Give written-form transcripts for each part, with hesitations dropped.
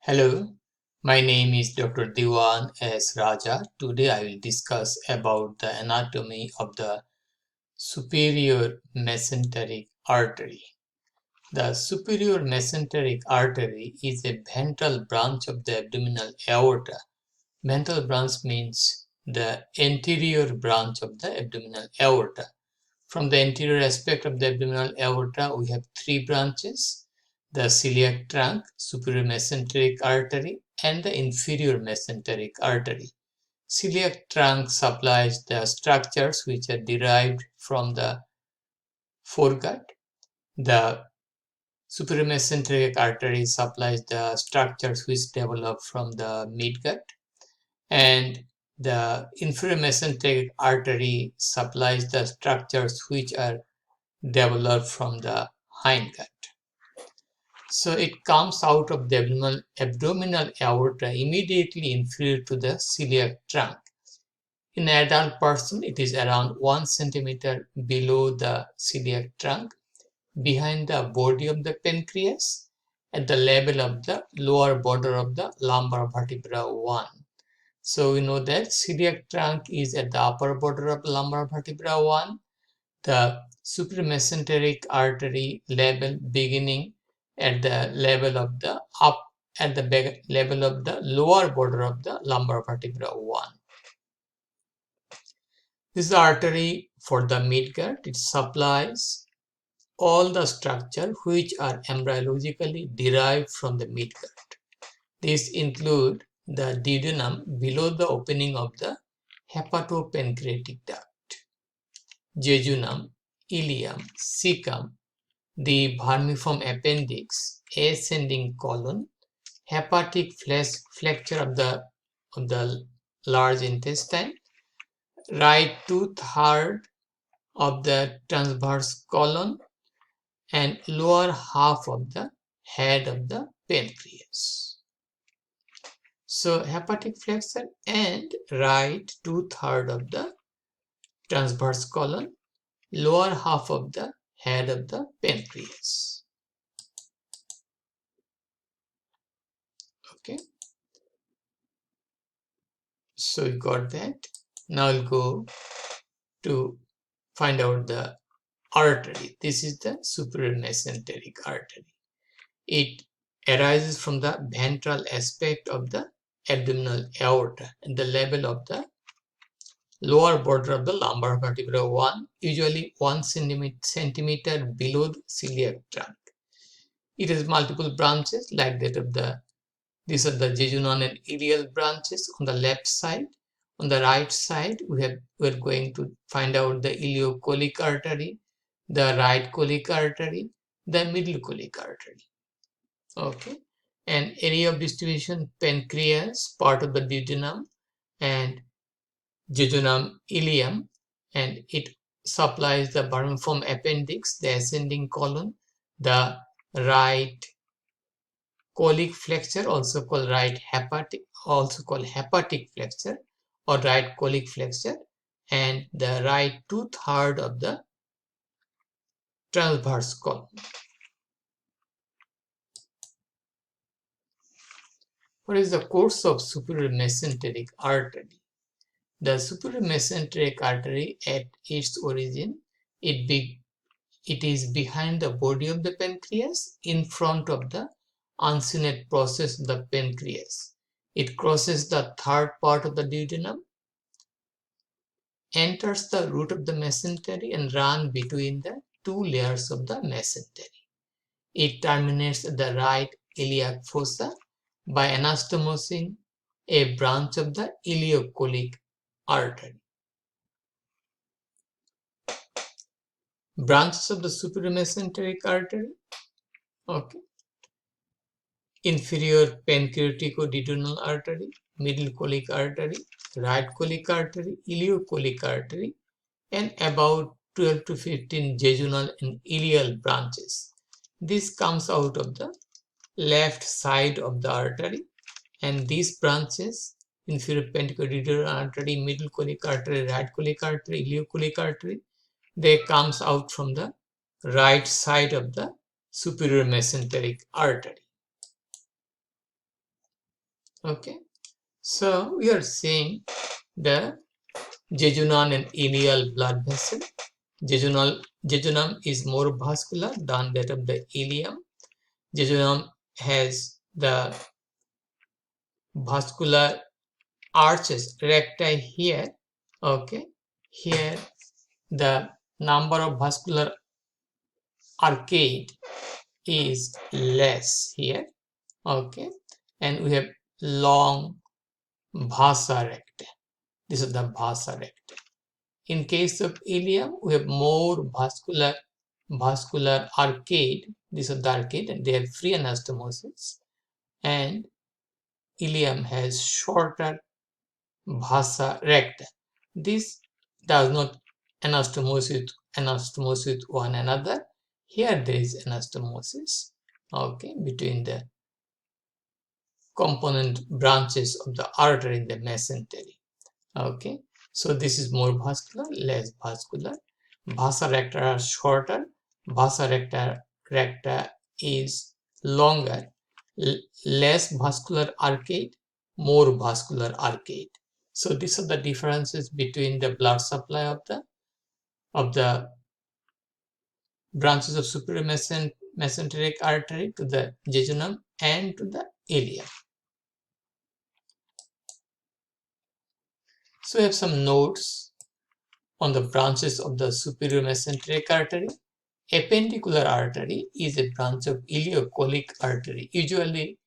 Hello, my name is Dr. Dewan S. Raja. Today I will discuss about the anatomy of the superior mesenteric artery. The superior mesenteric artery is a ventral branch of the abdominal aorta. Ventral branch means the anterior branch of the abdominal aorta. From the anterior aspect of the abdominal aorta, we have three branches: the celiac trunk, superior mesenteric artery, and the inferior mesenteric artery. Celiac trunk supplies the structures which are derived from the foregut. The superior mesenteric artery supplies the structures which develop from the midgut, and the inferior mesenteric artery supplies the structures which are developed from the hindgut. So it comes out of the abdominal aorta immediately inferior to the celiac trunk. In an adult person, it is around 1 centimeter below the celiac trunk, behind the body of the pancreas, at the level of the lower border of the lumbar vertebra 1. So we know that celiac trunk is at the upper border of lumbar vertebra 1. The superior mesenteric artery level beginning at the level of the level of the lower border of the lumbar vertebra 1. This is the artery for the midgut. It supplies all the structure which are embryologically derived from the midgut. These include the duodenum below the opening of the hepatopancreatic duct, jejunum, ileum, cecum, the vermiform appendix, ascending colon, hepatic flexure of the large intestine, right 2/3 of the transverse colon, and lower half of the head of the pancreas. So hepatic flexure and right 2/3 of the transverse colon, lower half of the head of the pancreas. Okay, so you got that. Now we'll go to find out the artery. This is the superior mesenteric artery. It arises from the ventral aspect of the abdominal aorta at the level of the lower border of the lumbar vertebra 1, usually 1 centimeter below the celiac trunk. It has multiple branches like that of these are the jejunal and ileal branches on the left side. On the right side, we're going to find out the ileocolic artery, the right colic artery, the middle colic artery. Okay, and area of distribution: pancreas, part of the duodenum, and jejunum, ileum, and it supplies the vermiform appendix, the ascending colon, the right colic flexure, also called hepatic flexure or right colic flexure, and the right 2/3 of the transverse colon. What is the course of superior mesenteric artery? The superior mesenteric artery, at its origin, it is behind the body of the pancreas, in front of the uncinate process of the pancreas. It crosses the third part of the duodenum, enters the root of the mesentery, and runs between the two layers of the mesentery. It terminates at the right iliac fossa by anastomosing a branch of the ileocolic artery. Branches of the superior mesenteric artery. Okay. Inferior pancreatico-duodenal artery, middle colic artery, right colic artery, ileocolic artery, and about 12 to 15 jejunal and ileal branches. This comes out of the left side of the artery, and these branches, inferior pancreatico-duodenal artery, middle colic artery, right colic artery, ileocolic artery, they comes out from the right side of the superior mesenteric artery. Okay, so we are seeing the jejunal and ileal blood vessel. Jejunum is more vascular than that of the ileum. Jejunum has the vascular arches recti here. Okay, here the number of vascular arcade is less here. Okay, and we have long Vasa Recta. This is the Vasa Recta. In case of ileum, we have more vascular arcade. These are the arcade and they have free anastomosis. And ileum has shorter Vasa Recta. This does not anastomosis with one another. Here there is anastomosis, okay, between the component branches of the artery in the mesentery. Okay, so this is more vascular, less vascular. Vasa recta are shorter. Vasa recta is longer, less vascular arcade, more vascular arcade. So these are the differences between the blood supply of the branches of superior mesenteric artery to the jejunum and to the ileum. So we have some notes on the branches of the superior mesenteric artery. Appendicular artery is a branch of ileocholic artery. Usually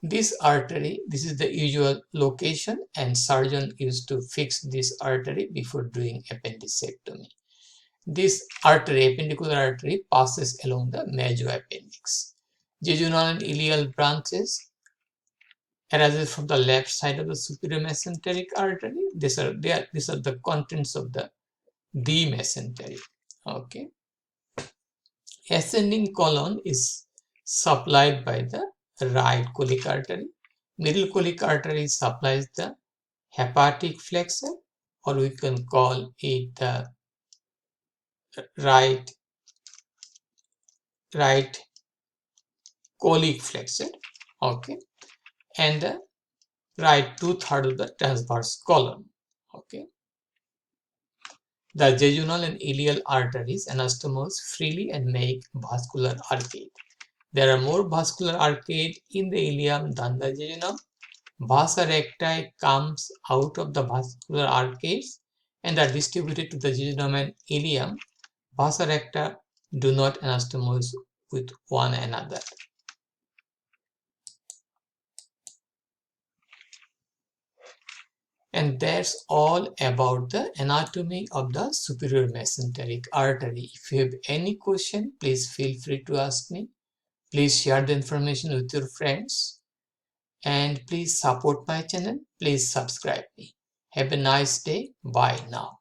this is the usual location and surgeon used to fix this artery before doing appendicectomy. This artery, appendicular artery, passes along the mesoappendix. Jejunal and ileal branches arises from the left side of the superior mesenteric artery. These are the contents of the mesentery. Okay. Ascending colon is supplied by the right colic artery. Middle colic artery supplies the hepatic flexor, or we can call it the right colic flexor. Okay, and the right 2/3 of the transverse colon. Okay. The jejunal and ileal arteries anastomose freely and make vascular arcade. There are more vascular arcade in the ileum than the jejunum. Vasa recti comes out of the vascular arcades and are distributed to the jejunum and ileum. Vasa recta do not anastomose with one another. And that's all about the anatomy of the superior mesenteric artery. If you have any question, please feel free to ask me. Please share the information with your friends. And please support my channel. Please subscribe me. Have a nice day. Bye now.